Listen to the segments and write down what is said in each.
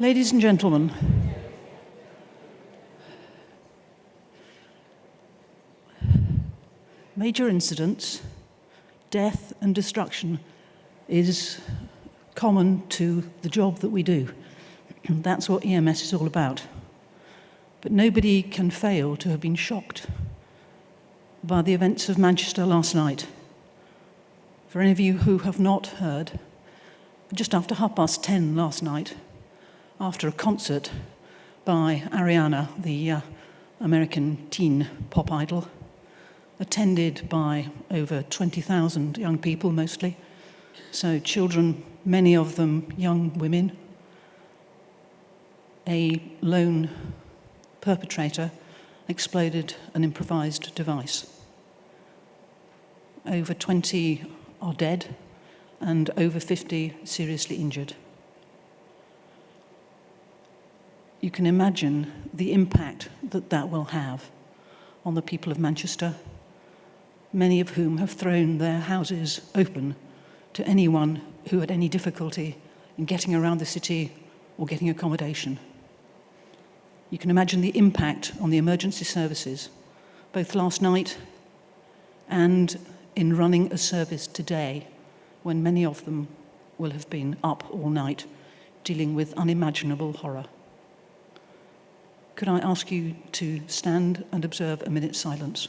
Ladies and gentlemen, major incidents, death and destruction is common to the job that we do. That's what EMS is all about. But nobody can fail to have been shocked by the events of Manchester last night. For any of you who have not heard, just after 10:30 last night, after a concert by Ariana, the American teen pop idol, attended by over 20,000 young people mostly, so children, many of them young women, a lone perpetrator exploded an improvised device. Over 20 are dead and over 50 seriously injured. You can imagine the impact that that will have on the people of Manchester, many of whom have thrown their houses open to anyone who had any difficulty in getting around the city or getting accommodation. You can imagine the impact on the emergency services, both last night and in running a service today, when many of them will have been up all night dealing with unimaginable horror. Could I ask you to stand and observe a minute's silence?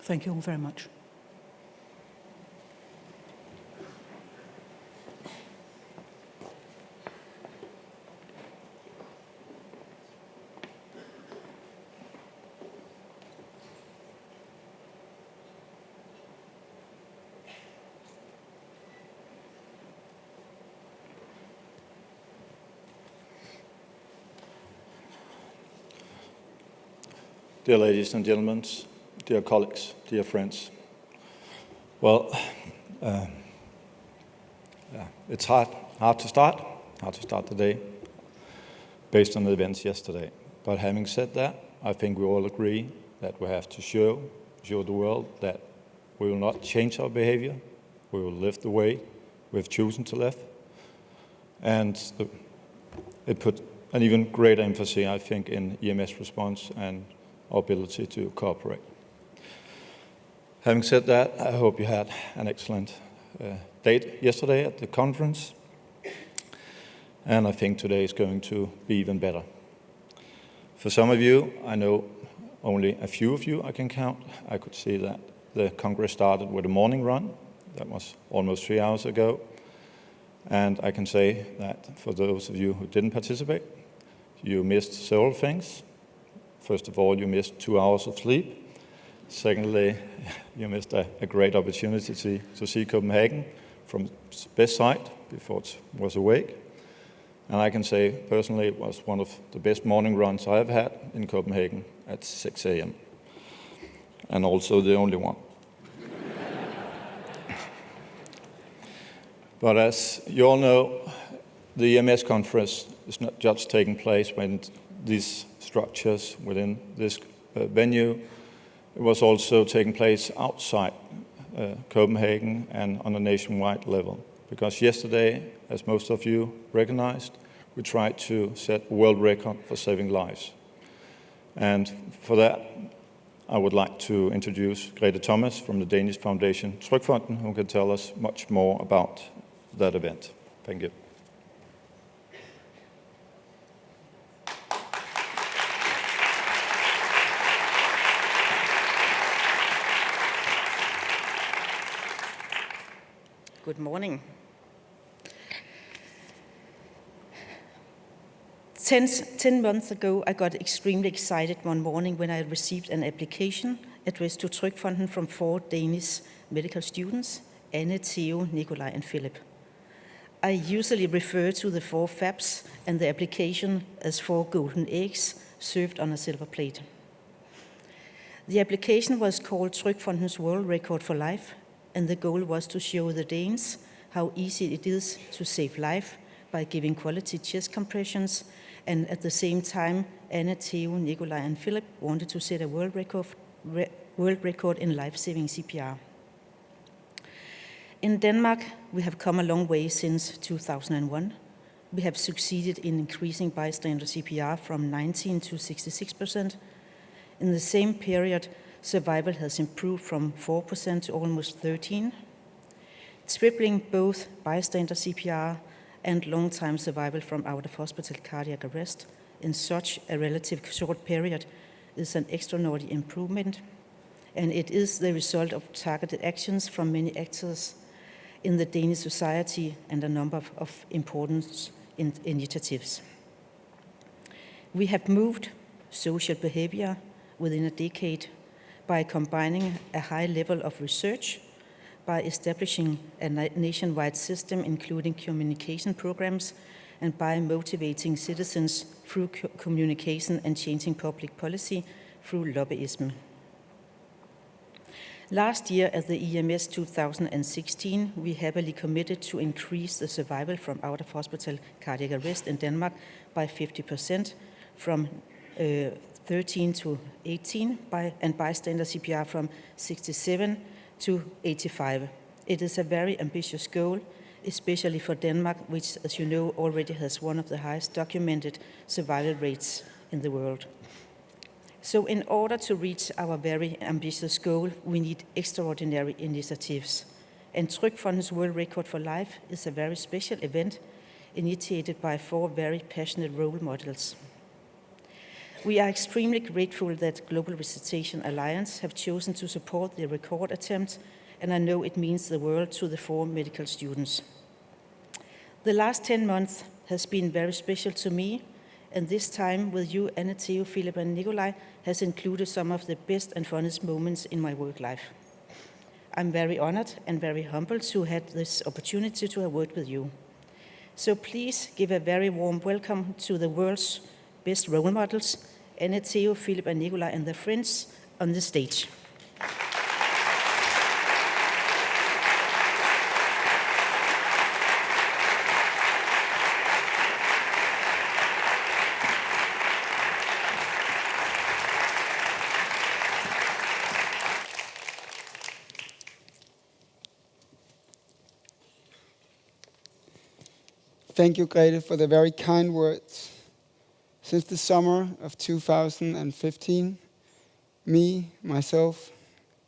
Thank you all very much. Dear ladies and gentlemen, dear colleagues, dear friends. Well, it's hard to start the day based on the events yesterday. But having said that, I think we all agree that we have to show the world that we will not change our behavior. We will live the way we've chosen to live. And it put an even greater emphasis, I think, in EMS response and our ability to cooperate. Having said that, I hope you had an excellent date yesterday at the conference, and I think today is going to be even better. For some of you, I know only a few of you I can count. I could see that the Congress started with a morning run. That was almost 3 hours ago. And I can say that for those of you who didn't participate, you missed several things. First of all, you missed 2 hours of sleep. Secondly, you missed a great opportunity to see Copenhagen from its best side before it was awake. And I can say, personally, it was one of the best morning runs I have had in Copenhagen at 6 a.m. And also the only one. But as you all know, the EMS conference is not just taking place when these structures within this venue. It was also taking place outside Copenhagen and on a nationwide level. Because yesterday, as most of you recognized, we tried to set a world record for saving lives. And for that, I would like to introduce Grete Thomas from the Danish foundation Trygfonden, who can tell us much more about that event. Thank you. Good morning. 10 months ago, I got extremely excited one morning when I received an application addressed to Trygfonden from 4 Danish medical students, Anne, Theo, Nikolai, and Philip. I usually refer to the 4 FABs and the application as 4 golden eggs served on a silver plate. The application was called Trygfonden's World Record for Life, and the goal was to show the Danes how easy it is to save life by giving quality chest compressions, and at the same time, Anna, Theo, Nikolai, and Philip wanted to set a world record in life-saving CPR. In Denmark, we have come a long way since 2001. We have succeeded in increasing bystander CPR from 19 to 66%. In the same period, survival has improved from 4% to almost 13%, tripling both bystander CPR and long-time survival from out-of-hospital cardiac arrest in such a relatively short period is an extraordinary improvement, and it is the result of targeted actions from many actors in the Danish society and a number of important initiatives. We have moved social behavior within a decade by combining a high level of research, by establishing a nationwide system including communication programs, and by motivating citizens through communication and changing public policy through lobbyism. Last year at the EMS 2016, we heavily committed to increase the survival from out-of-hospital cardiac arrest in Denmark by 50%, from 13 to 18, and bystander CPR from 67 to 85. It is a very ambitious goal, especially for Denmark, which, as you know, already has one of the highest documented survival rates in the world. So in order to reach our very ambitious goal, we need extraordinary initiatives. And Trygfonden's World Record for Life is a very special event initiated by 4 very passionate role models. We are extremely grateful that Global Resuscitation Alliance have chosen to support the record attempt, and I know it means the world to the 4 medical students. The last 10 months has been very special to me, and this time with you, Anne, Theo, Philip, and Nikolai, has included some of the best and funnest moments in my work life. I'm very honored and very humbled to have this opportunity to have worked with you. So please give a very warm welcome to the world's best role models, Anne, Theo, Philip, and Nikolai, and their friends on the stage. Thank you, Grete, for the very kind words. Since the summer of 2015, me, myself,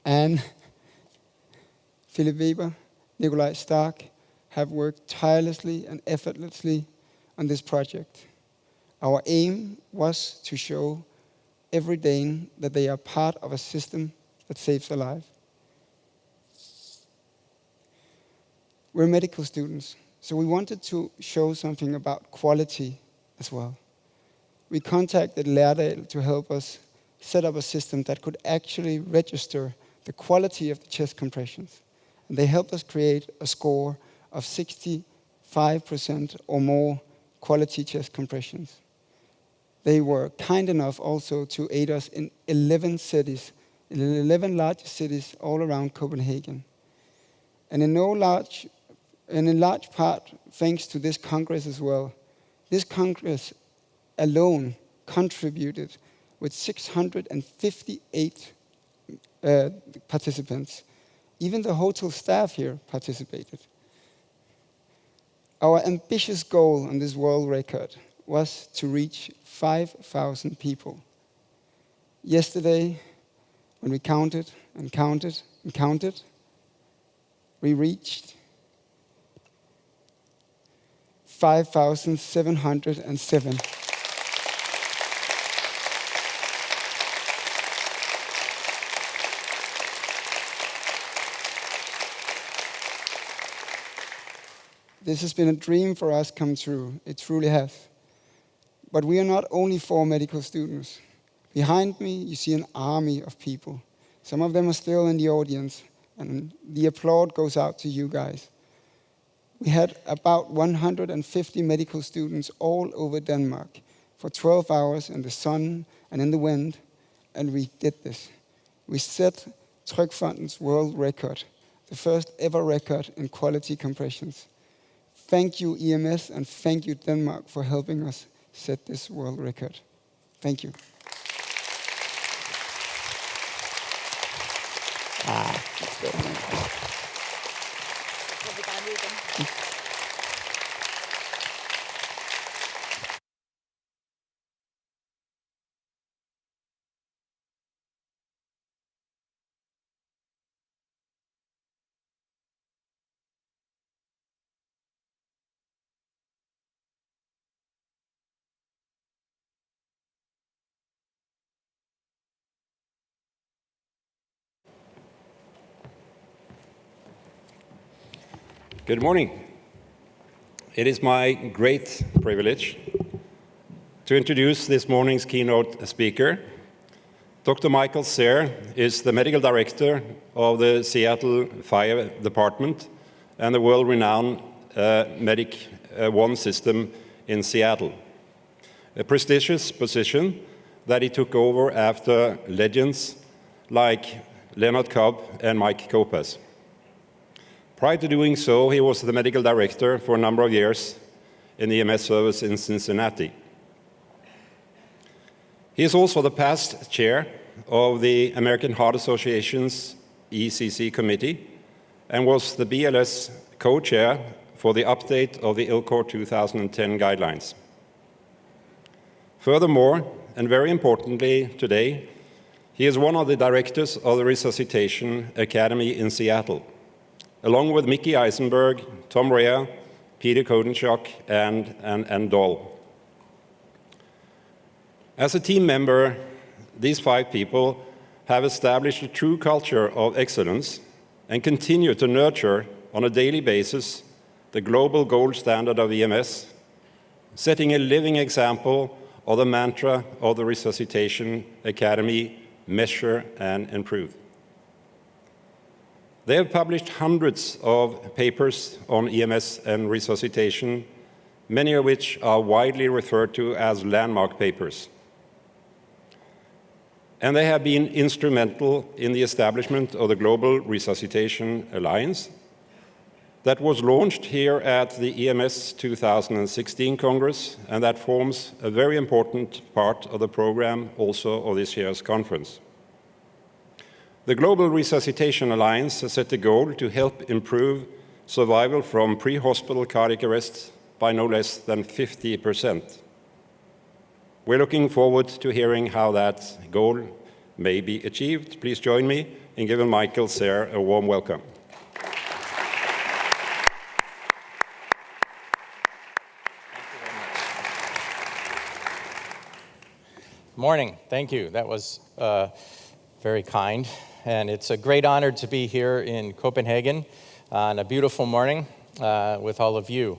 Anne, Philip Weber, Nikolai Stark have worked tirelessly and effortlessly on this project. Our aim was to show every Dane that they are part of a system that saves a life. We're medical students, so we wanted to show something about quality as well. We contacted Lærdal to help us set up a system that could actually register the quality of the chest compressions. And they helped us create a score of 65% or more quality chest compressions. They were kind enough also to aid us in 11 cities, in 11 largest cities all around Copenhagen. And in large part, thanks to this Congress as well. This Congress alone contributed with 658 participants. Even the hotel staff here participated. Our ambitious goal on this world record was to reach 5,000 people. Yesterday, When we counted and counted and counted, we reached 5,707. This has been a dream for us come true. It truly has. But we are not only 4 medical students. Behind me, you see an army of people. Some of them are still in the audience, and the applause goes out to you guys. We had about 150 medical students all over Denmark for 12 hours in the sun and in the wind, and we did this. We set Trygfondens world record, the first ever record in quality compressions. Thank you, EMS, and thank you, Denmark, for helping us set this world record. Thank you. Good morning. It is my great privilege to introduce this morning's keynote speaker. Dr. Michael Sayre is the medical director of the Seattle Fire Department and the world-renowned Medic One system in Seattle, a prestigious position that he took over after legends like Leonard Cobb and Mike Kopes. Prior to doing so, he was the medical director for a number of years in the EMS service in Cincinnati. He is also the past chair of the American Heart Association's ECC committee and was the BLS co-chair for the update of the ILCOR 2010 guidelines. Furthermore, and very importantly today, he is one of the directors of the Resuscitation Academy in Seattle, along with Mickey Eisenberg, Tom Rea, Peter Kodenschok, and Doll. As a team member, these 5 people have established a true culture of excellence and continue to nurture on a daily basis the global gold standard of EMS, setting a living example of the mantra of the Resuscitation Academy, measure and improve. They have published hundreds of papers on EMS and resuscitation, many of which are widely referred to as landmark papers. And they have been instrumental in the establishment of the Global Resuscitation Alliance that was launched here at the EMS 2016 Congress, and that forms a very important part of the program also of this year's conference. The Global Resuscitation Alliance has set the goal to help improve survival from pre-hospital cardiac arrest by no less than 50%. We're looking forward to hearing how that goal may be achieved. Please join me in giving Michael Sayre a warm welcome. Morning. Thank you. That was very kind. And it's a great honor to be here in Copenhagen on a beautiful morning with all of you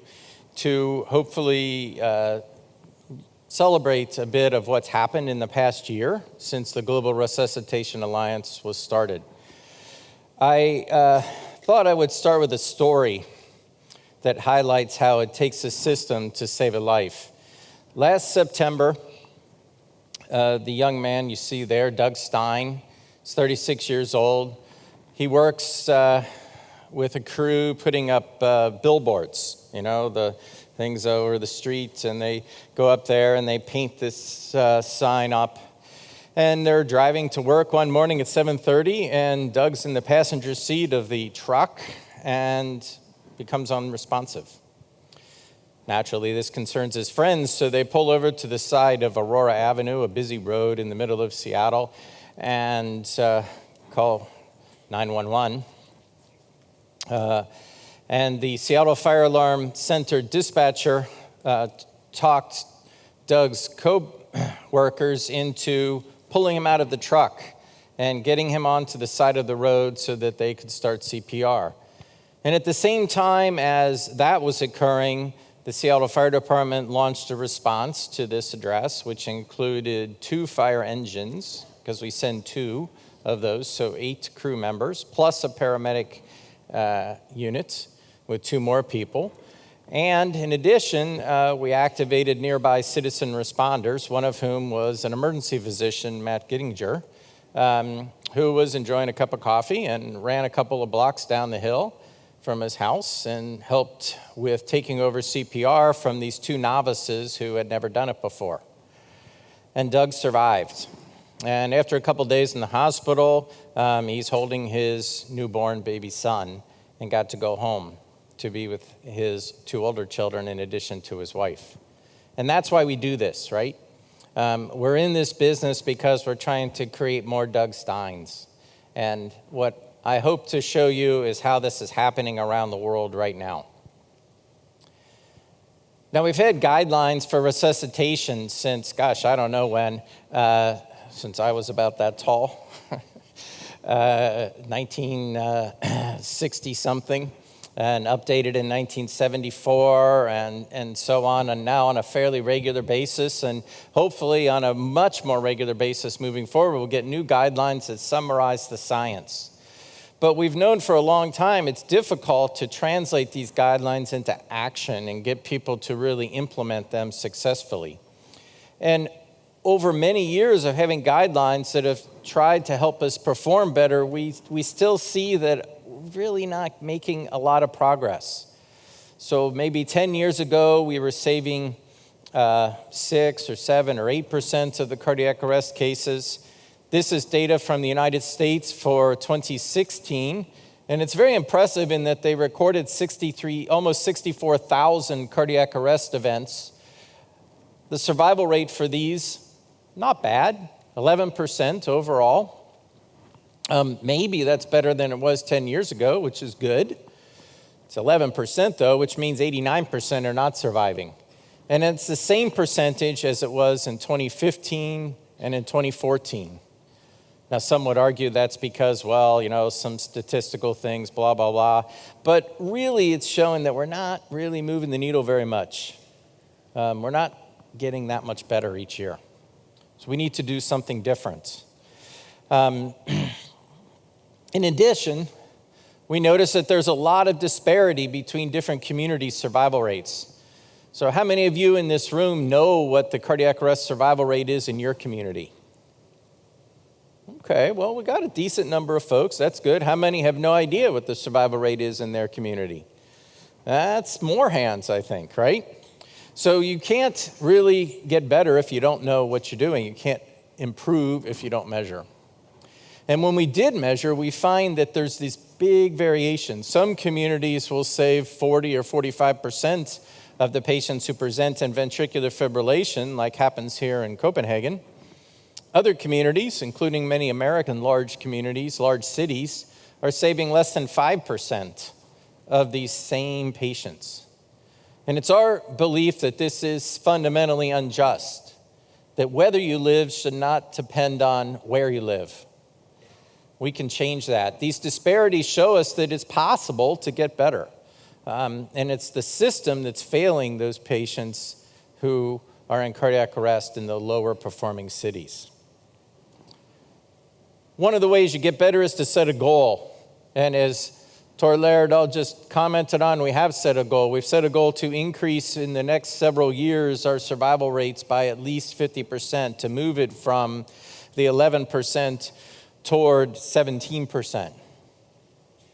to hopefully celebrate a bit of what's happened in the past year since the Global Resuscitation Alliance was started. I thought I would start with a story that highlights how it takes a system to save a life. Last September, the young man you see there, Doug Stein, he's 36 years old. He works with a crew putting up billboards, you know, the things over the streets, and they go up there and they paint this sign up. And they're driving to work one morning at 7:30, and Doug's in the passenger seat of the truck and becomes unresponsive. Naturally, this concerns his friends, so they pull over to the side of Aurora Avenue, a busy road in the middle of Seattle, and call 911. And the Seattle Fire Alarm Center dispatcher talked Doug's co-workers into pulling him out of the truck and getting him onto the side of the road so that they could start CPR. And at the same time as that was occurring, the Seattle Fire Department launched a response to this address, which included 2 fire engines, because we send 2 of those, so 8 crew members, plus a paramedic unit with 2 more people. And in addition, we activated nearby citizen responders, one of whom was an emergency physician, Matt Gittinger, who was enjoying a cup of coffee and ran a couple of blocks down the hill from his house and helped with taking over CPR from these 2 novices who had never done it before. And Doug survived. And after a couple days in the hospital, he's holding his newborn baby son and got to go home to be with his 2 older children in addition to his wife. And that's why we do this, right? We're in this business because we're trying to create more Doug Steins. And what I hope to show you is how this is happening around the world right now. Now, we've had guidelines for resuscitation since, gosh, I don't know when, since I was about that tall, 1960-something, and updated in 1974, and so on, and now on a fairly regular basis, and hopefully on a much more regular basis moving forward, we'll get new guidelines that summarize the science. But we've known for a long time it's difficult to translate these guidelines into action and get people to really implement them successfully. And over many years of having guidelines that have tried to help us perform better, we still see that really not making a lot of progress. So maybe 10 years ago, we were saving 6 or 7 or 8% of the cardiac arrest cases. This is data from the United States for 2016, and it's very impressive in that they recorded almost 64,000 cardiac arrest events. The survival rate for these, not bad, 11% overall. Maybe that's better than it was 10 years ago, which is good. It's 11% though, which means 89% are not surviving. And it's the same percentage as it was in 2015 and in 2014. Now, some would argue that's because, well, some statistical things, blah, blah, blah. But really, it's showing that we're not really moving the needle very much. We're not getting that much better each year. So we need to do something different. In addition, we notice that there's a lot of disparity between different communities' survival rates. So how many of you in this room know what the cardiac arrest survival rate is in your community? Okay, well, we got a decent number of folks. That's good. How many have no idea what the survival rate is in their community? That's more hands, I think, right? So you can't really get better if you don't know what you're doing. You can't improve if you don't measure. And when we did measure, we find that there's these big variations. Some communities will save 40 or 45% of the patients who present in ventricular fibrillation, like happens here in Copenhagen. Other communities, including many American large communities, large cities, are saving less than 5% of these same patients. And it's our belief that this is fundamentally unjust, that whether you live should not depend on where you live. We can change that. These disparities show us that it's possible to get better. And it's the system that's failing those patients who are in cardiac arrest in the lower performing cities. One of the ways you get better is to set a goal. And as Tor Laerdal just commented on, we have set a goal. We've set a goal to increase in the next several years our survival rates by at least 50%, to move it from the 11% toward 17%,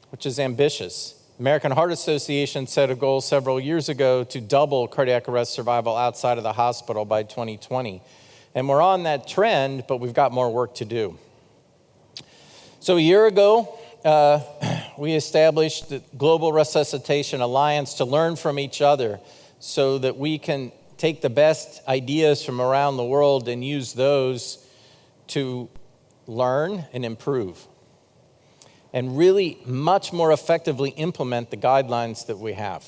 which is ambitious. American Heart Association set a goal several years ago to double cardiac arrest survival outside of the hospital by 2020. And we're on that trend, but we've got more work to do. So a year ago, we established the Global Resuscitation Alliance to learn from each other so that we can take the best ideas from around the world and use those to learn and improve, and really much more effectively implement the guidelines that we have.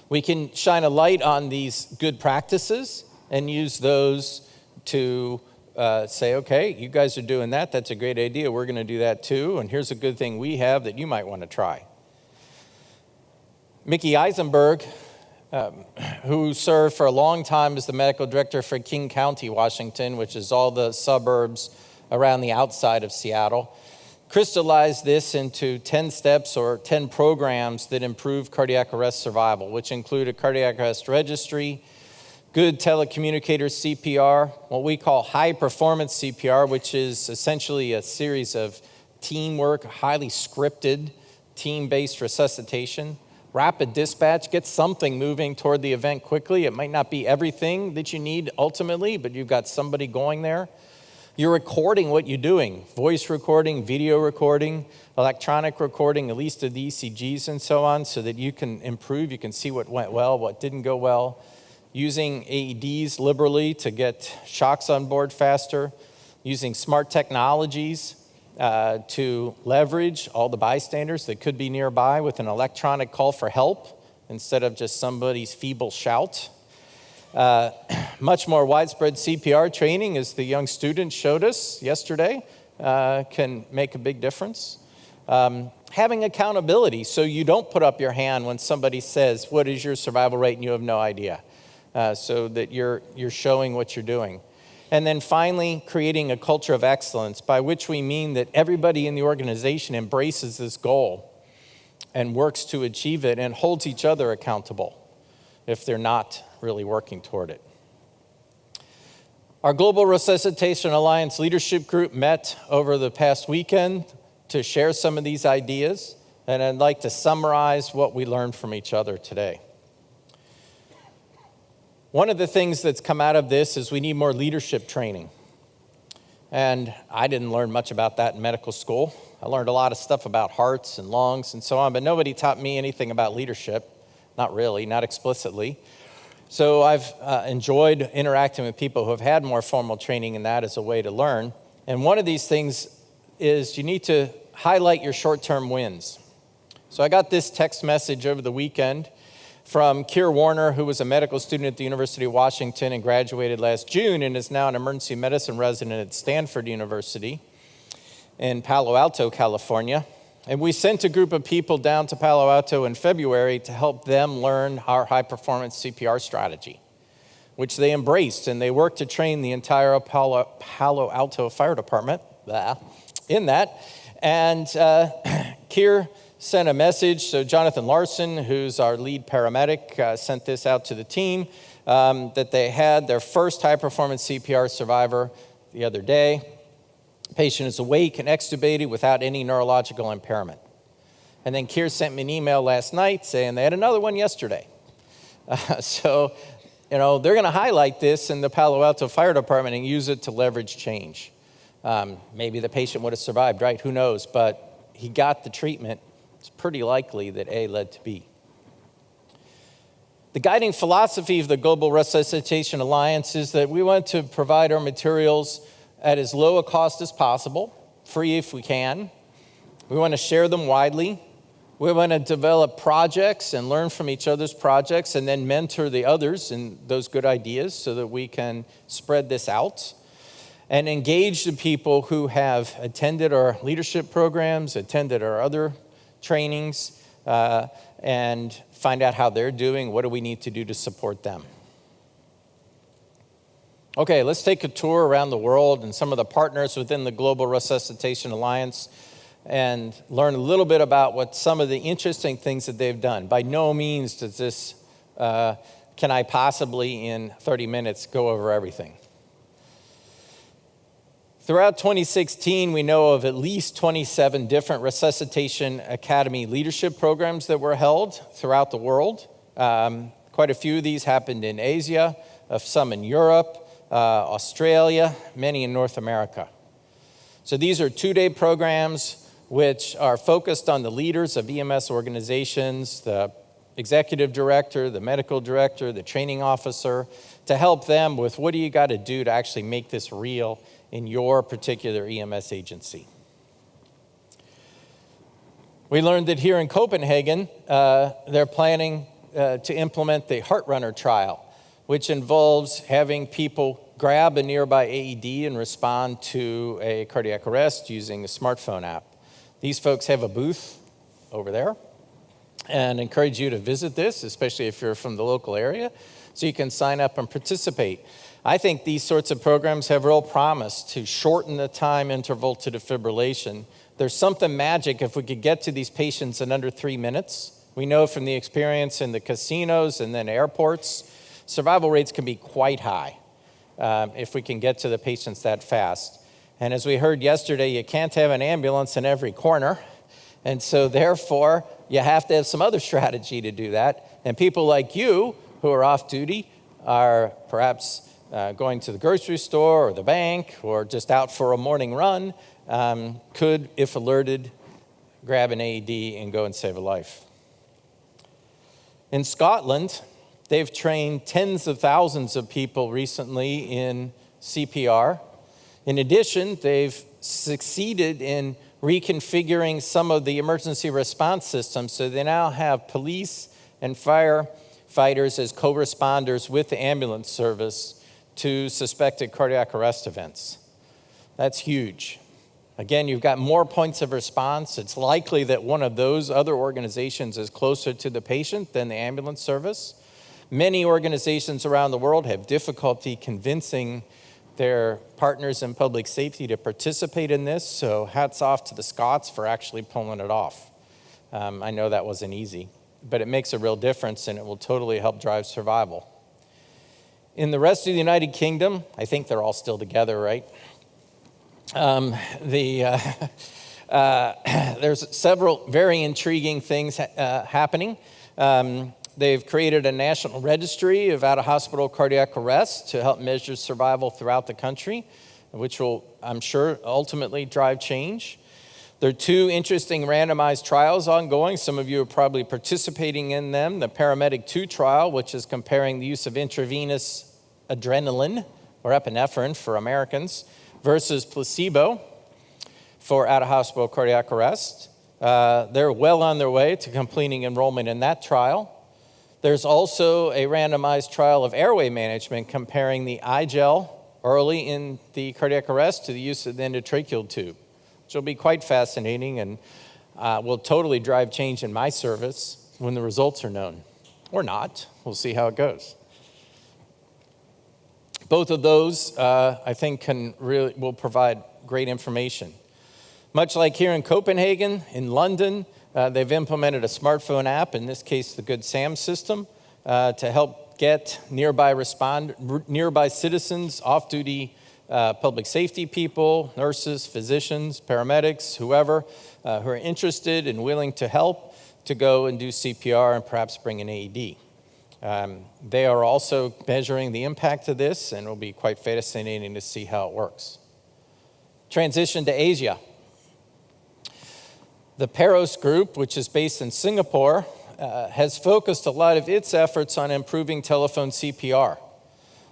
We can shine a light on these good practices and use those to say, okay, you guys are doing that. That's a great idea. We're going to do that too. And here's a good thing we have that you might want to try. Mickey Eisenberg, who served for a long time as the medical director for King County, Washington, which is all the suburbs around the outside of Seattle, crystallized this into 10 steps or 10 programs that improve cardiac arrest survival, which include a cardiac arrest registry, good telecommunicator CPR, what we call high-performance CPR, which is essentially a series of teamwork, highly scripted, team-based resuscitation, rapid dispatch, get something moving toward the event quickly. It might not be everything that you need ultimately, but you've got somebody going there. You're recording what you're doing, voice recording, video recording, electronic recording, at least of the ECGs and so on, so that you can improve, you can see what went well, what didn't go well. Using AEDs liberally to get shocks on board faster, using smart technologies to leverage all the bystanders that could be nearby with an electronic call for help instead of just somebody's feeble shout. Much more widespread CPR training, as the young student showed us yesterday, can make a big difference. Having accountability, so you don't put up your hand when somebody says, what is your survival rate, and you have no idea, so that you're showing what you're doing. And then finally, creating a culture of excellence, by which we mean that everybody in the organization embraces this goal and works to achieve it and holds each other accountable if they're not really working toward it. Our Global Resuscitation Alliance Leadership Group met over the past weekend to share some of these ideas, and I'd like to summarize what we learned from each other today. One of the things that's come out of this is we need more leadership training. And I didn't learn much about that in medical school. I learned a lot of stuff about hearts and lungs and so on, but nobody taught me anything about leadership. Not really, not explicitly. So I've enjoyed interacting with people who have had more formal training in that as a way to learn. And one of these things is you need to highlight your short-term wins. So I got this text message over the weekend from Keir Warner, who was a medical student at the University of Washington and graduated last June and is now an emergency medicine resident at Stanford University in Palo Alto, California. And we sent a group of people down to Palo Alto in February to help them learn our high-performance CPR strategy, which they embraced, and they worked to train the entire Palo Alto Fire Department in that. And Keir sent a message. So Jonathan Larson, who's our lead paramedic, sent this out to the team, that they had their first high-performance CPR survivor the other day. The patient is awake and extubated without any neurological impairment. And then Keir sent me an email last night saying they had another one yesterday. So, they're going to highlight this in the Palo Alto Fire Department and use it to leverage change. Maybe the patient would have survived, right? Who knows? But he got the treatment. It's pretty likely that A led to B. The guiding philosophy of the Global Resuscitation Alliance is that we want to provide our materials at as low a cost as possible, free if we can. We want to share them widely. We want to develop projects and learn from each other's projects and then mentor the others in those good ideas so that we can spread this out and engage the people who have attended our leadership programs, attended our other trainings, and find out how they're doing. What do we need to do to support them? Okay, let's take a tour around the world and some of the partners within the Global Resuscitation Alliance and learn a little bit about what some of the interesting things that they've done. By no means does this, can I possibly in 30 minutes go over everything. Throughout 2016, we know of at least 27 different Resuscitation Academy leadership programs that were held throughout the world. Quite a few of these happened in Asia, some in Europe, Australia, many in North America. So these are two-day programs which are focused on the leaders of EMS organizations, the executive director, the medical director, the training officer, to help them with what do you got to do to actually make this real in your particular EMS agency. We learned that here in Copenhagen, they're planning to implement the Heart Runner trial, which involves having people grab a nearby AED and respond to a cardiac arrest using a smartphone app. These folks have a booth over there, and encourage you to visit this, especially if you're from the local area, so you can sign up and participate. I think these sorts of programs have real promise to shorten the time interval to defibrillation. There's something magic if we could get to these patients in under 3 minutes. We know from the experience in the casinos and then airports, survival rates can be quite high if we can get to the patients that fast. And as we heard yesterday, you can't have an ambulance in every corner. And so therefore, you have to have some other strategy to do that. And people like you who are off duty are perhaps going to the grocery store or the bank or just out for a morning run, could, if alerted, grab an AED and go and save a life. In Scotland, they've trained tens of thousands of people recently in CPR. In addition, they've succeeded in reconfiguring some of the emergency response systems, so they now have police and firefighters as co-responders with the ambulance service to suspected cardiac arrest events. That's huge. Again, you've got more points of response. It's likely that one of those other organizations is closer to the patient than the ambulance service. Many organizations around the world have difficulty convincing their partners in public safety to participate in this, so hats off to the Scots for actually pulling it off. I know that wasn't easy, but it makes a real difference and it will totally help drive survival. In the rest of the United Kingdom, I think they're all still together, right? There's several very intriguing things happening. They've created a national registry of out-of-hospital cardiac arrest to help measure survival throughout the country, which will, I'm sure, ultimately drive change. There are 2 interesting randomized trials ongoing. Some of you are probably participating in them. The Paramedic 2 trial, which is comparing the use of intravenous adrenaline, or epinephrine for Americans, versus placebo for out-of-hospital cardiac arrest. They're well on their way to completing enrollment in that trial. There's also a randomized trial of airway management comparing the iGel early in the cardiac arrest to the use of the endotracheal tube, which will be quite fascinating and will totally drive change in my service when the results are known. Or not. We'll see how it goes. Both of those, I think, will provide great information. Much like here in Copenhagen, in London, they've implemented a smartphone app, in this case the Good Sam system, to help get nearby citizens, off-duty public safety people, nurses, physicians, paramedics, whoever, who are interested and willing to help to go and do CPR and perhaps bring an AED. They are also measuring the impact of this, and it will be quite fascinating to see how it works. Transition to Asia. The Paros group, which is based in Singapore, has focused a lot of its efforts on improving telephone CPR.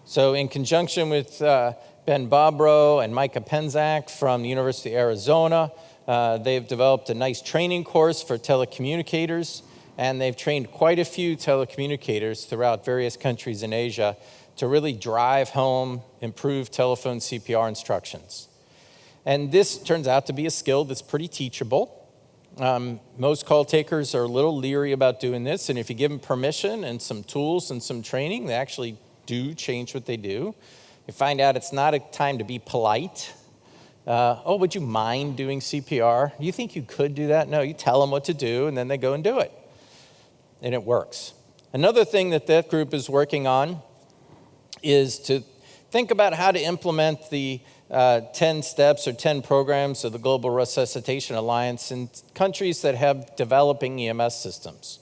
So in conjunction with Ben Bobrow and Micah Penzak from the University of Arizona, they've developed a nice training course for telecommunicators, and they've trained quite a few telecommunicators throughout various countries in Asia to really drive home improved telephone CPR instructions. And this turns out to be a skill that's pretty teachable. Most call takers are a little leery about doing this, and if you give them permission and some tools and some training, they actually do change what they do. You find out it's not a time to be polite. Oh, would you mind doing CPR? You think you could do that? No, you tell them what to do, and then they go and do it. And it works. Another thing that group is working on is to think about how to implement the 10 steps or 10 programs of the Global Resuscitation Alliance in countries that have developing EMS systems.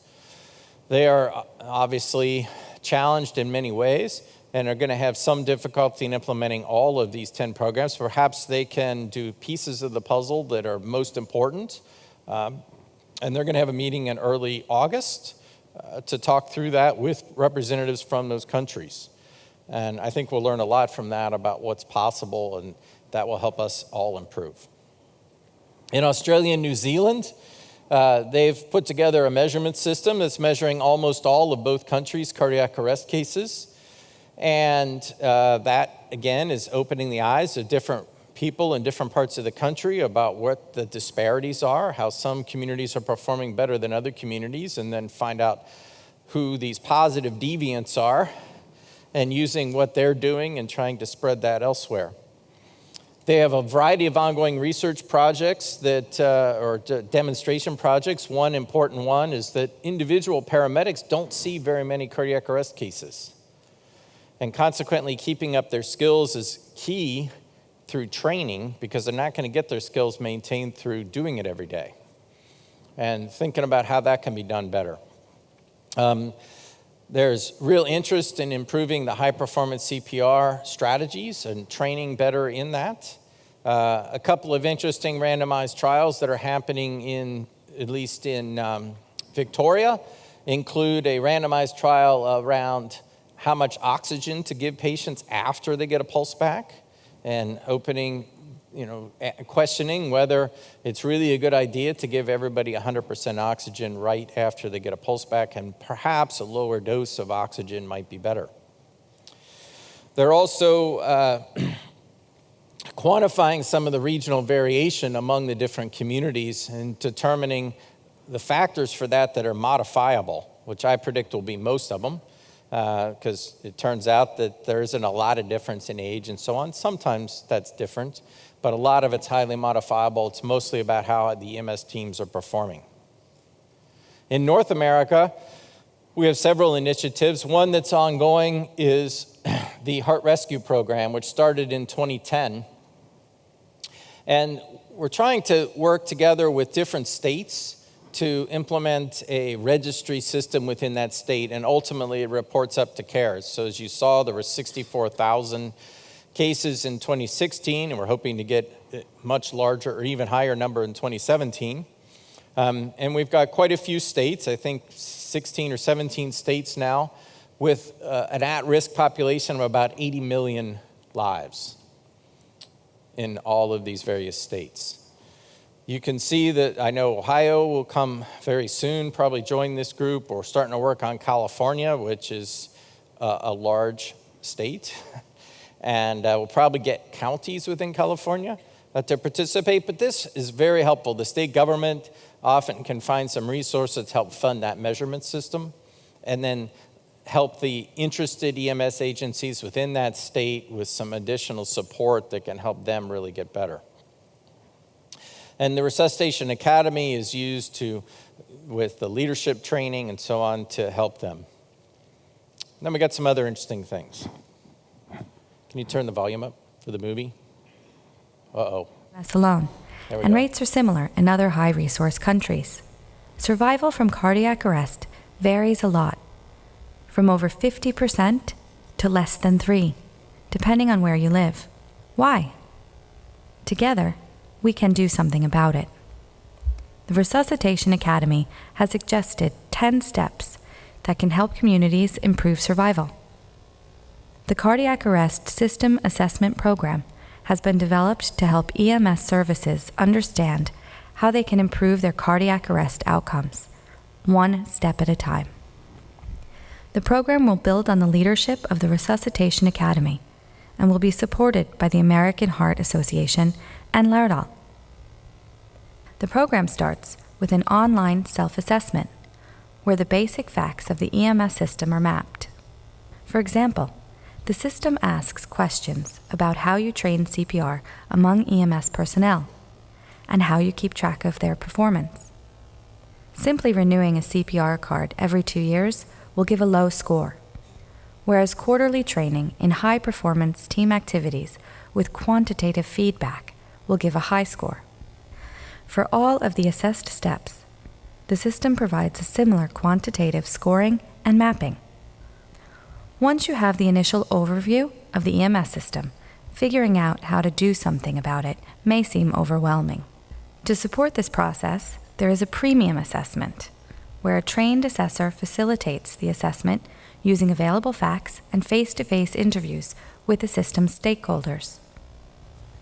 They are obviously challenged in many ways and are going to have some difficulty in implementing all of these 10 programs. Perhaps they can do pieces of the puzzle that are most important. And they're going to have a meeting in early August to talk through that with representatives from those countries. And I think we'll learn a lot from that about what's possible, and that will help us all improve. In Australia and New Zealand, they've put together a measurement system that's measuring almost all of both countries' cardiac arrest cases. And that, again, is opening the eyes of different people in different parts of the country about what the disparities are, how some communities are performing better than other communities, and then find out who these positive deviants are, and using what they're doing and trying to spread that elsewhere. They have a variety of ongoing research projects that, or demonstration projects. One important one is that individual paramedics don't see very many cardiac arrest cases. And consequently, keeping up their skills is key through training, because they're not going to get their skills maintained through doing it every day. And thinking about how that can be done better. There's real interest in improving the high-performance CPR strategies and training better in that. A couple of interesting randomized trials that are happening at least in Victoria, include a randomized trial around how much oxygen to give patients after they get a pulse back, and questioning whether it's really a good idea to give everybody 100% oxygen right after they get a pulse back, and perhaps a lower dose of oxygen might be better. They're also quantifying some of the regional variation among the different communities and determining the factors for that are modifiable, which I predict will be most of them, because it turns out that there isn't a lot of difference in age and so on. Sometimes that's different, but a lot of it's highly modifiable. It's mostly about how the EMS teams are performing. In North America, we have several initiatives. One that's ongoing is the Heart Rescue Program, which started in 2010. And we're trying to work together with different states to implement a registry system within that state, and ultimately it reports up to CARES. So as you saw, there were 64,000 cases in 2016, and we're hoping to get a much larger or even higher number in 2017. And we've got quite a few states, I think 16 or 17 states now, with an at-risk population of about 80 million lives in all of these various states. You can see that I know Ohio will come very soon, probably join this group. We're starting to work on California, which is a large state. And we'll probably get counties within California to participate. But this is very helpful. The state government often can find some resources to help fund that measurement system, and then help the interested EMS agencies within that state with some additional support that can help them really get better. And the Resuscitation Academy is used with the leadership training and so on to help them. Then we got some other interesting things. Can you turn the volume up for the movie? Uh-oh. US alone, and rates are similar in other high-resource countries. Survival from cardiac arrest varies a lot, from over 50% to less than 3%, depending on where you live. Why? Together, we can do something about it. The Resuscitation Academy has suggested 10 steps that can help communities improve survival. The Cardiac Arrest System Assessment Program has been developed to help EMS services understand how they can improve their cardiac arrest outcomes, one step at a time. The program will build on the leadership of the Resuscitation Academy and will be supported by the American Heart Association and Laerdal. The program starts with an online self-assessment, where the basic facts of the EMS system are mapped. For example, the system asks questions about how you train CPR among EMS personnel and how you keep track of their performance. Simply renewing a CPR card every 2 years will give a low score, whereas quarterly training in high-performance team activities with quantitative feedback will give a high score. For all of the assessed steps, the system provides a similar quantitative scoring and mapping. Once you have the initial overview of the EMS system, figuring out how to do something about it may seem overwhelming. To support this process, there is a premium assessment, where a trained assessor facilitates the assessment using available facts and face-to-face interviews with the system's stakeholders.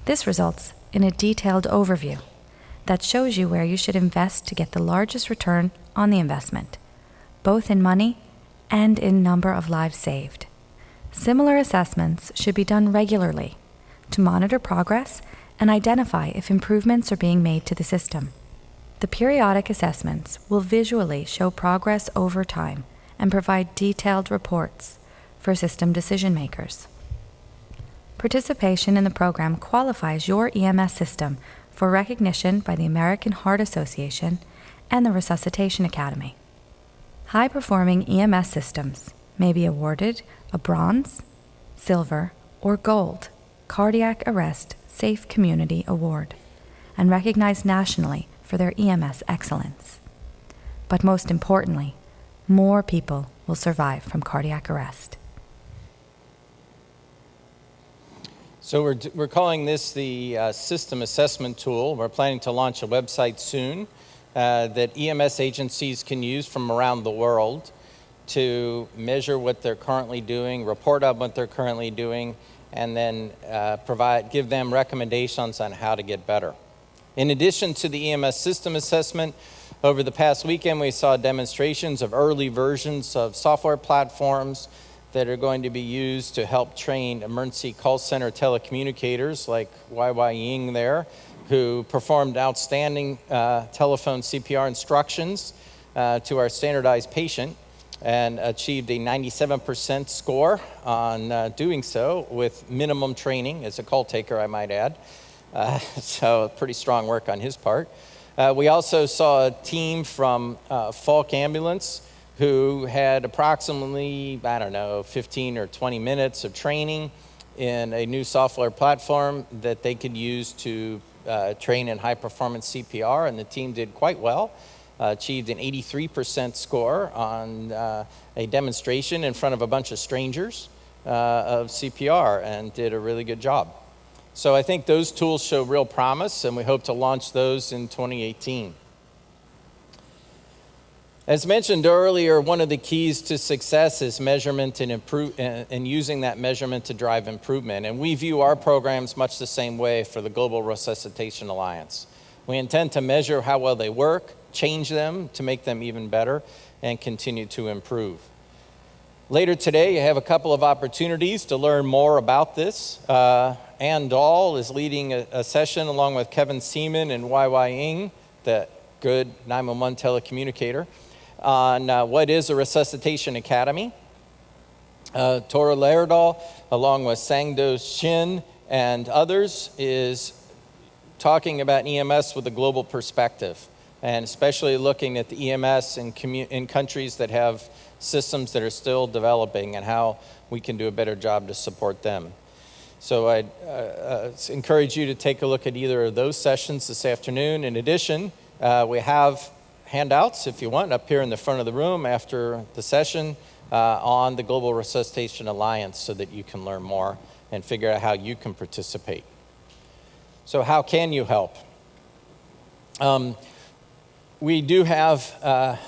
This results in a detailed overview that shows you where you should invest to get the largest return on the investment, both in money and in number of lives saved. Similar assessments should be done regularly to monitor progress and identify if improvements are being made to the system. The periodic assessments will visually show progress over time and provide detailed reports for system decision makers. Participation in the program qualifies your EMS system for recognition by the American Heart Association and the Resuscitation Academy. High-performing EMS systems may be awarded a bronze, silver, or gold Cardiac Arrest Safe Community Award and recognized nationally for their EMS excellence. But most importantly, more people will survive from cardiac arrest. So we're calling this the system assessment tool. We're planning to launch a website soon that EMS agencies can use from around the world to measure what they're currently doing, report on what they're currently doing, and then give them recommendations on how to get better. In addition to the EMS system assessment, over the past weekend we saw demonstrations of early versions of software platforms that are going to be used to help train emergency call center telecommunicators like YY Ying there, who performed outstanding telephone CPR instructions to our standardized patient and achieved a 97% score on doing so with minimum training as a call taker, I might add. So pretty strong work on his part. We also saw a team from Falk Ambulance who had approximately, 15 or 20 minutes of training in a new software platform that they could use to train in high-performance CPR, and the team did quite well. Achieved an 83% score on a demonstration in front of a bunch of strangers of CPR and did a really good job. So I think those tools show real promise, and we hope to launch those in 2018. As mentioned earlier, one of the keys to success is measurement and using that measurement to drive improvement. And we view our programs much the same way for the Global Resuscitation Alliance. We intend to measure how well they work, change them to make them even better, and continue to improve. Later today, you have a couple of opportunities to learn more about this. Ann Dahl is leading a session along with Kevin Seaman and YY Ying, the good 911 telecommunicator, on what is a resuscitation academy. Tora Lerdal, along with Sangdo Shin and others, is talking about EMS with a global perspective, and especially looking at the EMS in countries that have systems that are still developing and how we can do a better job to support them. So I'd encourage you to take a look at either of those sessions this afternoon. In addition, we have handouts, if you want, up here in the front of the room after the session on the Global Resuscitation Alliance so that you can learn more and figure out how you can participate. So how can you help? We do have a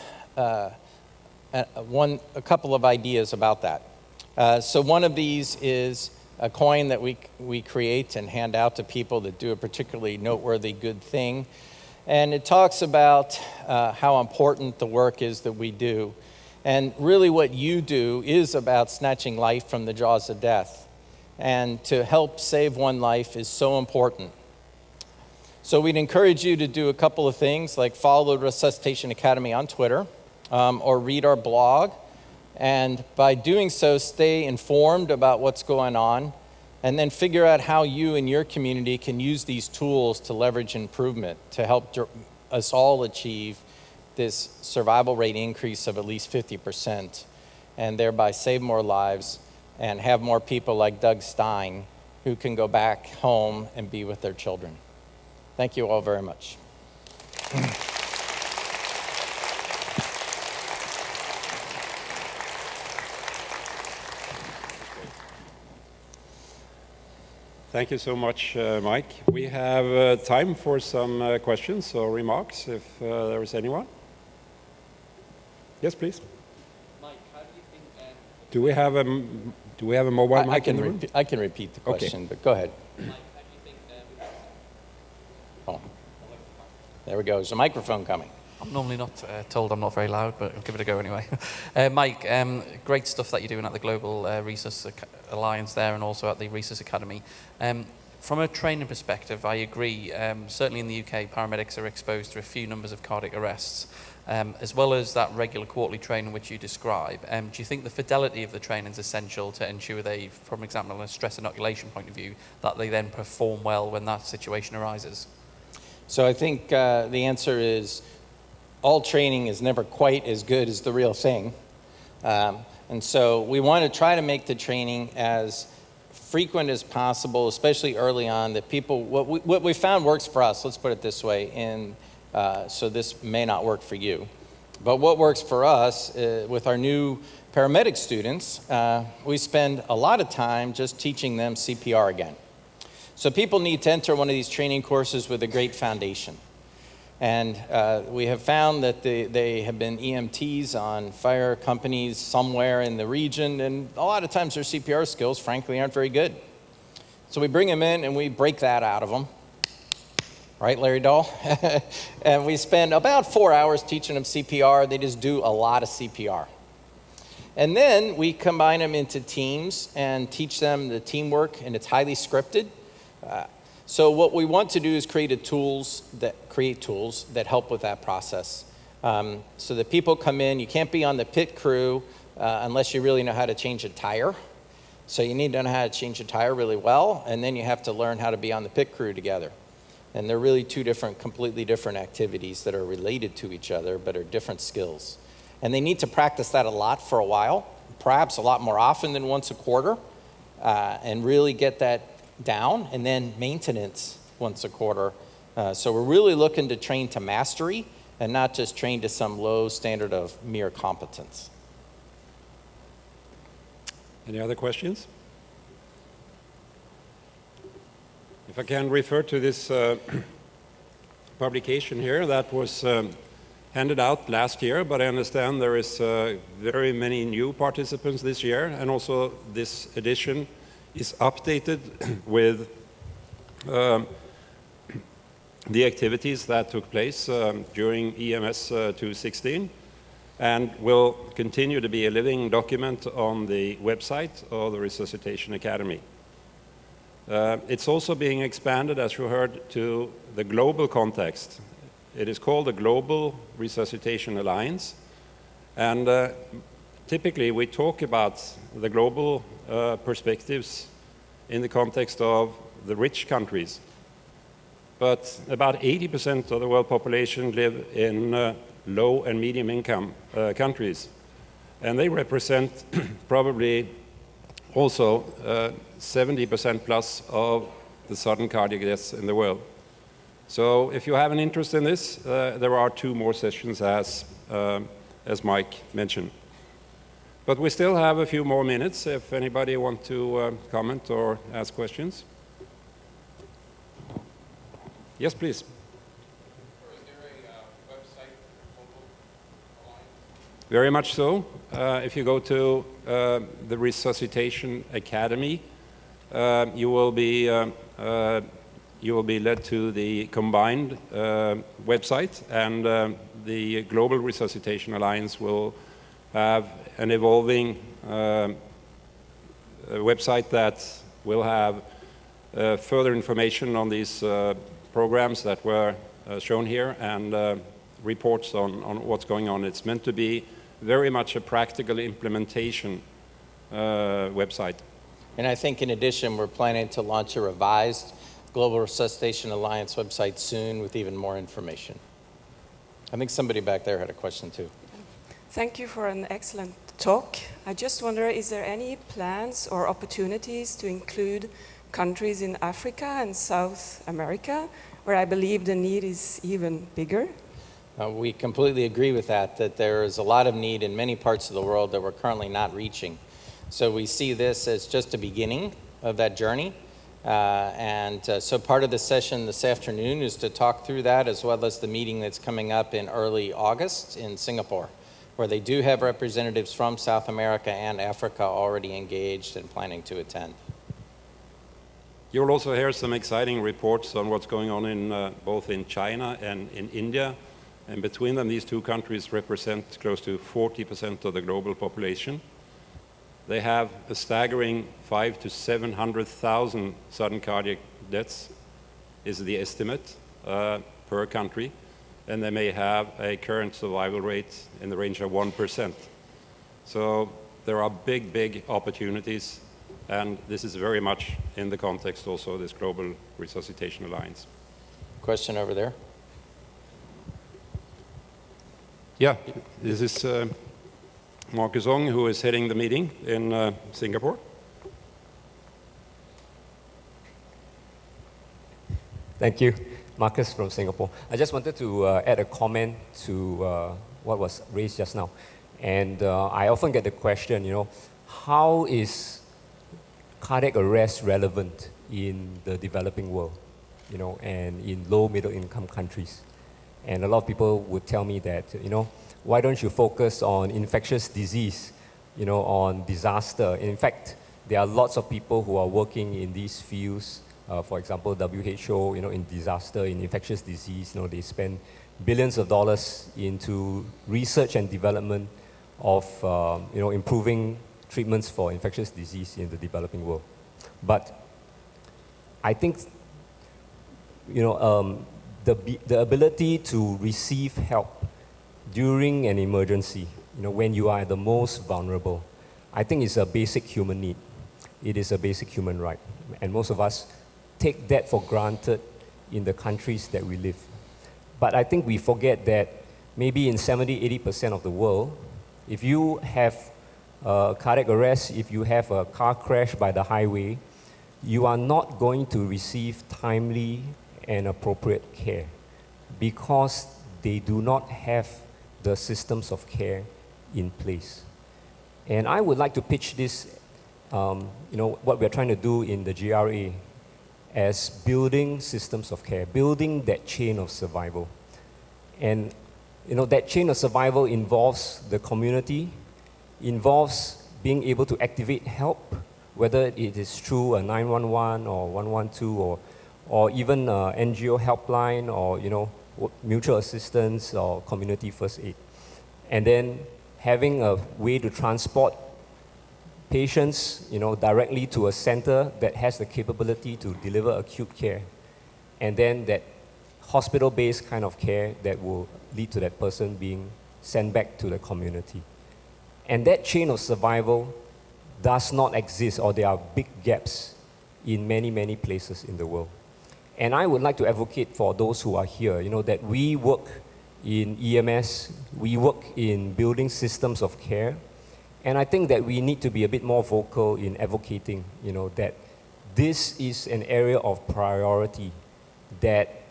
couple of ideas about that. So one of these is a coin that we create and hand out to people that do a particularly noteworthy good thing. And it talks about how important the work is that we do. And really what you do is about snatching life from the jaws of death. And to help save one life is so important. So we'd encourage you to do a couple of things, like follow the Resuscitation Academy on Twitter, or read our blog. And by doing so, stay informed about what's going on, and then figure out how you and your community can use these tools to leverage improvement to help us all achieve this survival rate increase of at least 50%, and thereby save more lives and have more people like Doug Stein who can go back home and be with their children. Thank you all very much. Thank you so much, Mike. We have time for some questions or remarks, if there is anyone. Yes, please. Mike, how do you think? Do we have a mobile mic in the room? I can repeat the question, but go ahead. Mike, how do you think? Oh, there we go. There's a microphone coming. I'm normally not told I'm not very loud, but I'll give it a go anyway. Mike, great stuff that you're doing at the Global Resus Alliance there and also at the Resus Academy. From a training perspective, I agree. Certainly in the UK, paramedics are exposed to a few numbers of cardiac arrests, as well as that regular quarterly training which you describe. Do you think the fidelity of the training is essential to ensure they, for example, on a stress inoculation point of view, that they then perform well when that situation arises? So I think the answer is all training is never quite as good as the real thing. And so we want to try to make the training as frequent as possible, especially early on, that people, what we found works for us, let's put it this way, and so this may not work for you. But what works for us, with our new paramedic students, we spend a lot of time just teaching them CPR again. So people need to enter one of these training courses with a great foundation. And we have found that they have been EMTs on fire companies somewhere in the region, and a lot of times their CPR skills, frankly, aren't very good. So we bring them in and we break that out of them. Right, Larry Dahl? And we spend about 4 hours teaching them CPR. They just do a lot of CPR. And then we combine them into teams and teach them the teamwork, and it's highly scripted. So what we want to do is create tools that help with that process. So that people come in, you can't be on the pit crew unless you really know how to change a tire. So you need to know how to change a tire really well, and then you have to learn how to be on the pit crew together. And they're really two completely different activities that are related to each other, but are different skills. And they need to practice that a lot for a while, perhaps a lot more often than once a quarter, and really get that down, and then maintenance once a quarter. So we're really looking to train to mastery and not just train to some low standard of mere competence. Any other questions? If I can refer to this publication here that was handed out last year, but I understand there is very many new participants this year, and also this edition is updated with the activities that took place during EMS2017, and will continue to be a living document on the website of the Resuscitation Academy. It's also being expanded, as you heard, to the global context. It is called the Global Resuscitation Alliance, and typically we talk about the global perspectives in the context of the rich countries. But about 80% of the world population live in low and medium income countries. And they represent probably also 70% plus of the sudden cardiac deaths in the world. So if you have an interest in this, there are 2 more sessions as Mike mentioned. But we still have a few more minutes if anybody wants to comment or ask questions. Yes, please. Is there a website for Global Alliance? Very much so. If you go to the Resuscitation Academy, you will be led to the combined website, and the Global Resuscitation Alliance will have an evolving website that will have further information on these programs that were shown here, and reports on what's going on. It's meant to be very much a practical implementation website. And I think in addition, we're planning to launch a revised Global Resuscitation Alliance website soon with even more information. I think somebody back there had a question too. Thank you for an excellent talk. I just wonder, is there any plans or opportunities to include countries in Africa and South America, where I believe the need is even bigger? We completely agree with that there is a lot of need in many parts of the world that we're currently not reaching. So we see this as just a beginning of that journey. So part of the session this afternoon is to talk through that, as well as the meeting that's coming up in early August in Singapore, where they do have representatives from South America and Africa already engaged and planning to attend. You'll also hear some exciting reports on what's going on in both in China and in India. And between them, these two countries represent close to 40% of the global population. They have a staggering 500,000 to 700,000 sudden cardiac deaths is the estimate per country. And they may have a current survival rate in the range of 1%. So there are big, big opportunities. And this is very much in the context also of this Global Resuscitation Alliance. Question over there. Yeah, this is Marcus Ong, who is heading the meeting in Singapore. Thank you. Marcus from Singapore. I just wanted to add a comment to what was raised just now. And I often get the question, how is cardiac arrest relevant in the developing world, and in low middle income countries? And a lot of people would tell me that, why don't you focus on infectious disease, on disaster? In fact, there are lots of people who are working in these fields. For example, WHO, in disaster, in infectious disease, they spend billions of dollars into research and development of, improving treatments for infectious disease in the developing world. But I think, the ability to receive help during an emergency, when you are the most vulnerable, I think is a basic human need. It is a basic human right. And most of us take that for granted in the countries that we live. But I think we forget that maybe in 70–80% of the world, if you have cardiac arrest, if you have a car crash by the highway, you are not going to receive timely and appropriate care because they do not have the systems of care in place. And I would like to pitch this, what we're trying to do in the GRA as building systems of care, building that chain of survival. And that chain of survival involves the community, involves being able to activate help, whether it is through a 911 or 112 or even NGO helpline or mutual assistance or community first aid. And then having a way to transport patients directly to a center that has the capability to deliver acute care. And then that hospital-based kind of care that will lead to that person being sent back to the community. And that chain of survival does not exist, or there are big gaps in many, many places in the world. And I would like to advocate for those who are here, that we work in EMS, we work in building systems of care, and I think that we need to be a bit more vocal in advocating, that this is an area of priority, that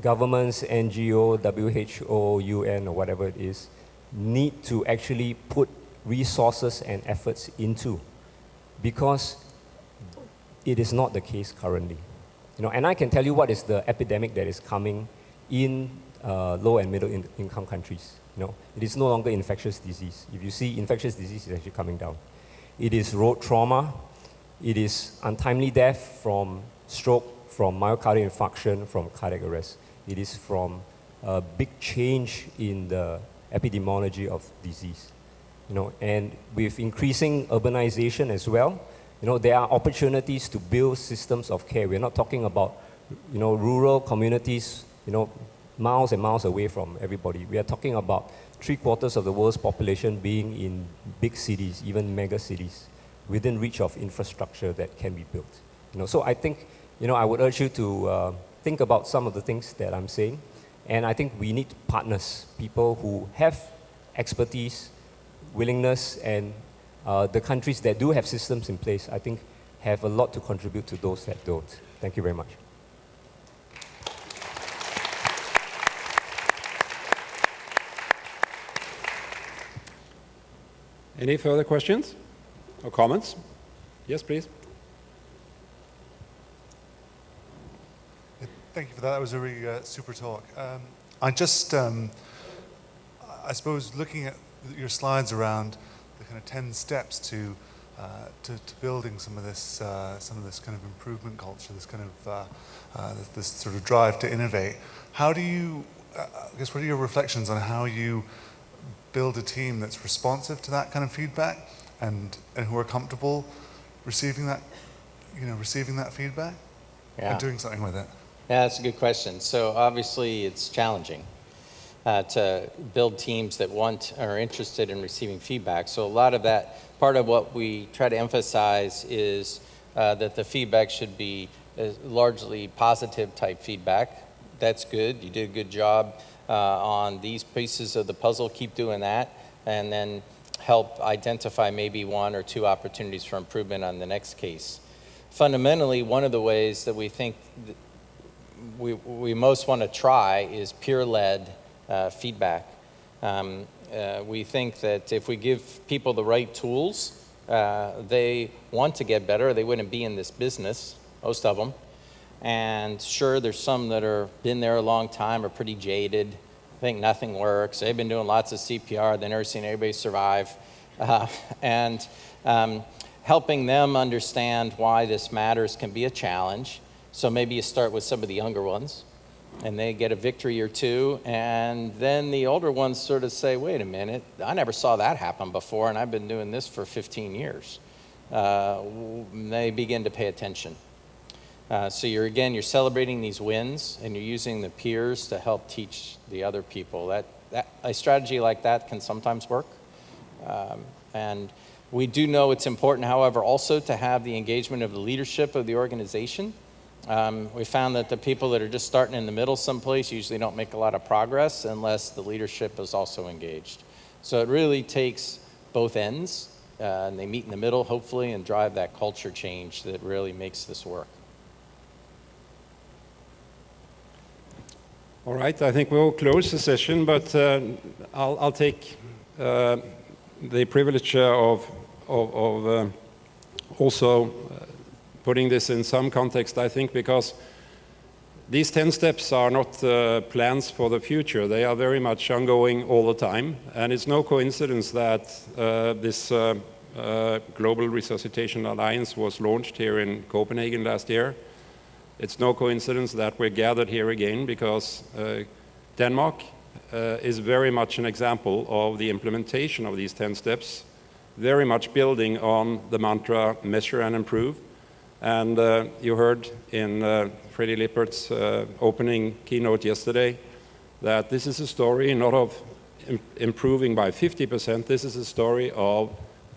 governments, NGO, WHO, UN, or whatever it is, need to actually put resources and efforts into, because it is not the case currently. And I can tell you what is the epidemic that is coming in low and middle income countries. It is no longer infectious disease. If you see, infectious disease is actually coming down. It is road trauma. It is untimely death from stroke, from myocardial infarction, from cardiac arrest. It is from a big change in the epidemiology of disease. And with increasing urbanization as well, there are opportunities to build systems of care. We're not talking about, rural communities, miles and miles away from everybody. We are talking about 3/4 of the world's population being in big cities, even mega cities, within reach of infrastructure that can be built. So I think, I would urge you to think about some of the things that I'm saying. And I think we need partners, people who have expertise, willingness, and the countries that do have systems in place, I think, have a lot to contribute to those that don't. Thank you very much. Any further questions or comments? Yes, please. Thank you for that. That was a really super talk. I suppose looking at your slides around the kind of 10 steps to building some of this kind of improvement culture, this kind of this sort of drive to innovate. How do you, I guess, what are your reflections on how you build a team that's responsive to that kind of feedback and who are comfortable receiving that, receiving that feedback and doing something with it? Yeah, that's a good question. So obviously it's challenging to build teams that are interested in receiving feedback. So a lot of that, part of what we try to emphasize is that the feedback should be largely positive type feedback. That's good. You did a good job on these pieces of the puzzle. Keep doing that. And then help identify maybe 1 or 2 opportunities for improvement on the next case. Fundamentally, one of the ways that we think we most want to try is peer-led feedback. We think that if we give people the right tools, they want to get better. They wouldn't be in this business, most of them. And sure, there's some that are been there a long time, are pretty jaded, think nothing works. They've been doing lots of CPR. They've never seen anybody survive. Helping them understand why this matters can be a challenge. So maybe you start with some of the younger ones, and they get a victory or 2, and then the older ones sort of say, wait a minute, I never saw that happen before, and I've been doing this for 15 years. They begin to pay attention. So you're celebrating these wins, and you're using the peers to help teach the other people. A strategy like that can sometimes work. And we do know it's important, however, also to have the engagement of the leadership of the organization. We found that the people that are just starting in the middle someplace usually don't make a lot of progress unless the leadership is also engaged. So it really takes both ends, and they meet in the middle, hopefully, and drive that culture change that really makes this work. All right, I think we'll close the session, but I'll take the privilege of also putting this in some context, I think, because these 10 steps are not plans for the future. They are very much ongoing all the time, and it's no coincidence that this Global Resuscitation Alliance was launched here in Copenhagen last year. It's no coincidence that we're gathered here again because Denmark is very much an example of the implementation of these 10 steps, very much building on the mantra measure and improve. And you heard in Freddie Lippert's opening keynote yesterday that this is a story not of improving by 50%, this is a story of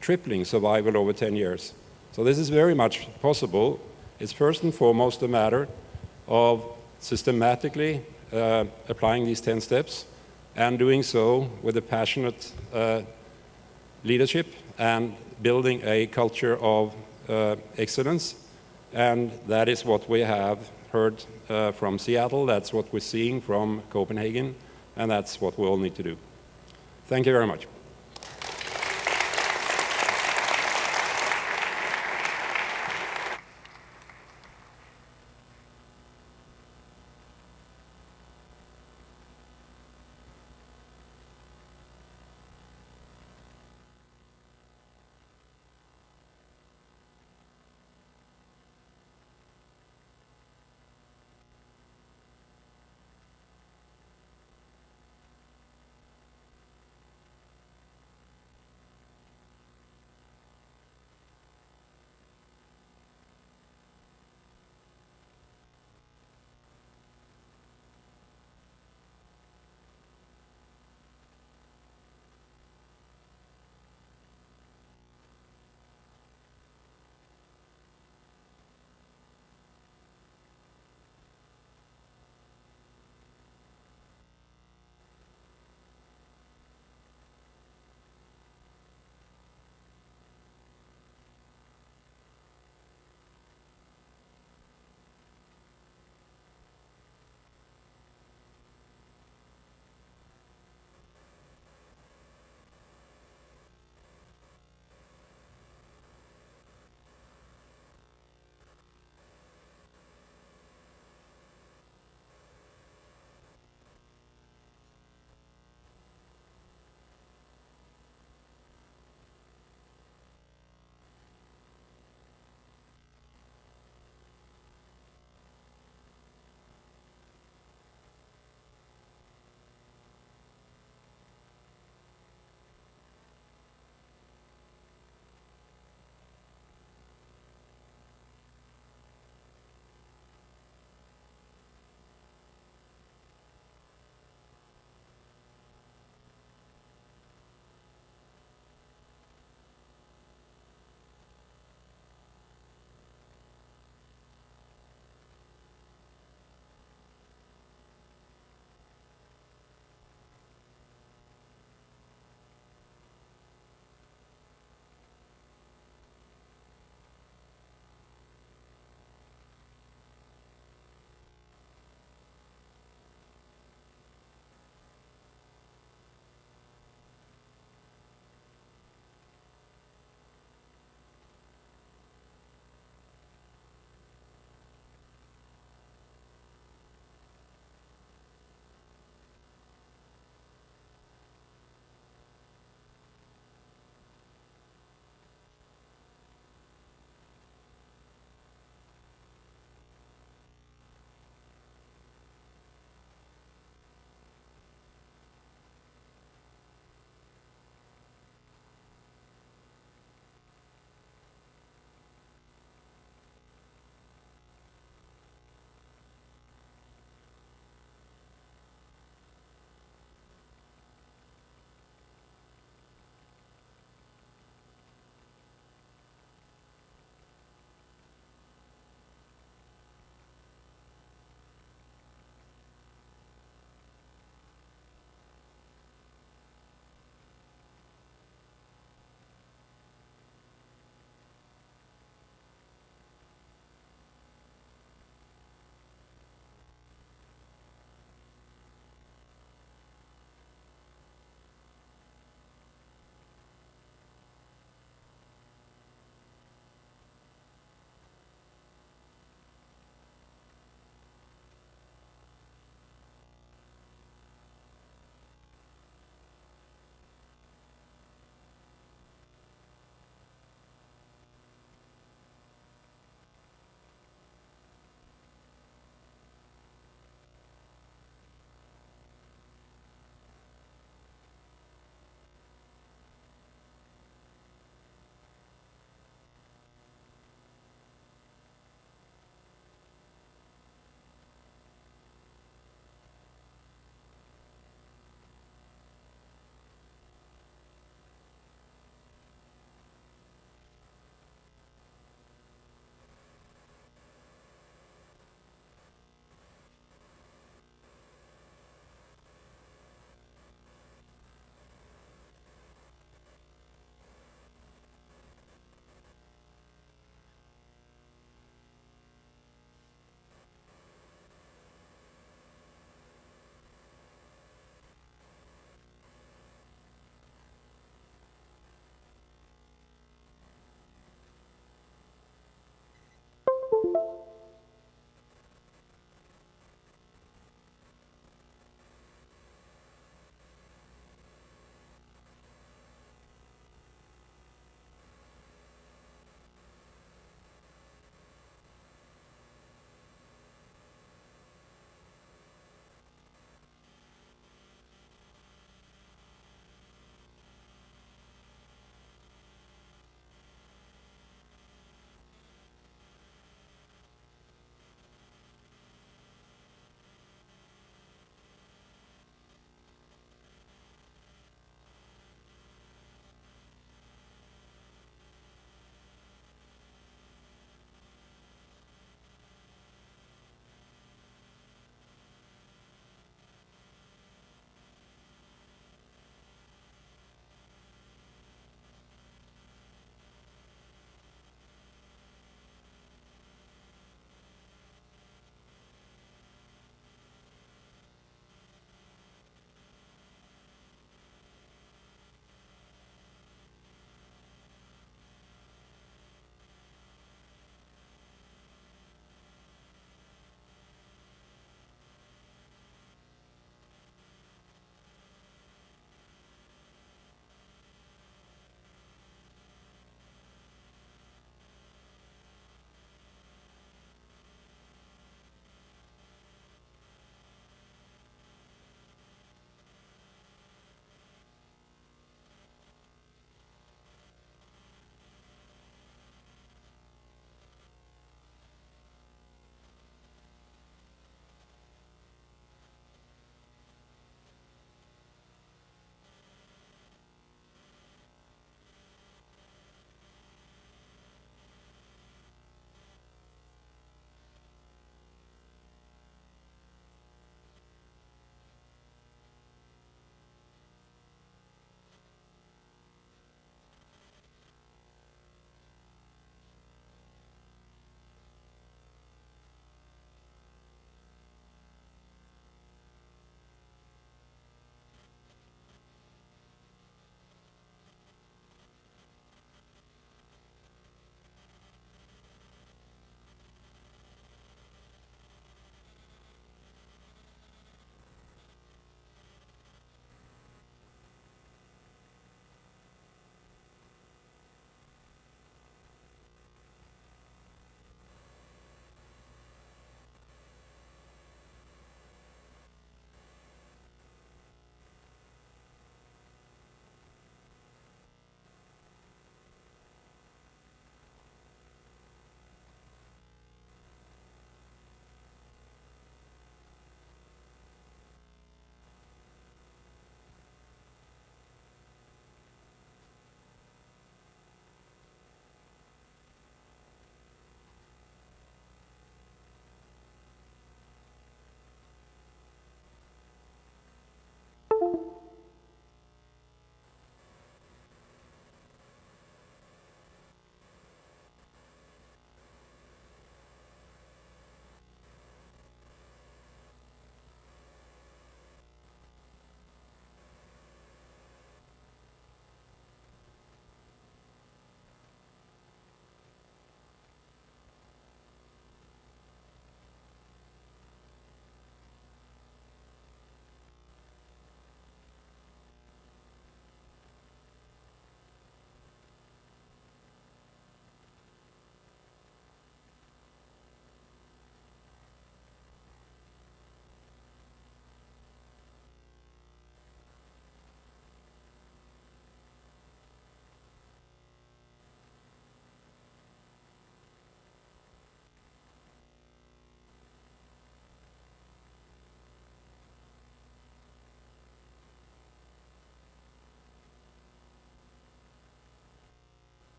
tripling survival over 10 years. So this is very much possible. It's first and foremost a matter of systematically applying these 10 steps and doing so with a passionate leadership and building a culture of excellence. And that is what we have heard from Seattle, that's what we're seeing from Copenhagen, and that's what we all need to do. Thank you very much.